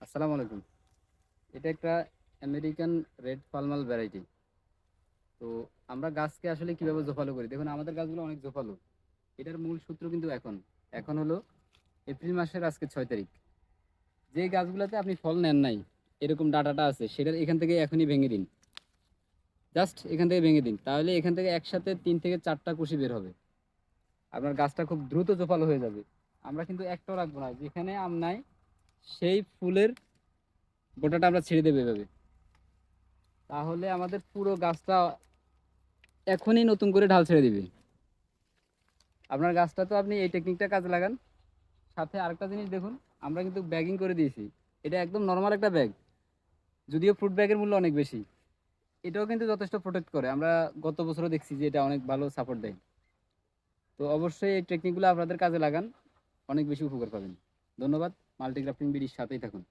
আসসালামু আলাইকুম। এটা একটা আমেরিকান রেড পালমাল ভ্যারাইটি। তো আমরা গাছকে আসলে কিভাবে জোপালো করি, দেখুন আমাদের গাছগুলো অনেক জোপালো। এটার মূল সূত্র কিন্তু এখন এখন হলো এপ্রিল মাসের আজকে 6 তারিখ। যে গাছগুলোতে আপনি ফল নেন নাই, এরকম ডাটাটা আছে, সেটার এখান থেকে এখনই ভেঙে দিন। জাস্ট এখান থেকে ভেঙে দিন, তাহলে এখান থেকে একসাথে 3 থেকে 4টা কুশি বের হবে। আপনার গাছটা খুব দ্রুত জোপালো হয়ে যাবে। আমরা কিন্তু একটাও রাখবো না, যেখানে আম নাই সেই ফুলের গোটাটা আমরা ছেড়ে দেবো এভাবে। তাহলে আমাদের পুরো গাছটা এখনই নতুন করে ঢাল ছেড়ে দিবে। আপনার গাছটা তো আপনি এই টেকনিকটা কাজে লাগান। সাথে আরেকটা জিনিস দেখুন, আমরা কিন্তু ব্যাগিং করে দিয়েছি। এটা একদম নর্মাল একটা ব্যাগ, যদিও ফ্রুট ব্যাগের মূল্য অনেক বেশি। এটাও কিন্তু যথেষ্ট প্রোটেক্ট করে, আমরা গত বছরও দেখছি যে এটা অনেক ভালো সাপোর্ট দেয়। তো অবশ্যই এই টেকনিকগুলো আপনাদের কাজে লাগান, অনেক বেশি উপকার পাবেন। ধন্যবাদ। মাল্টিগ্রাফটিং বিডির সাথেই থাকুন।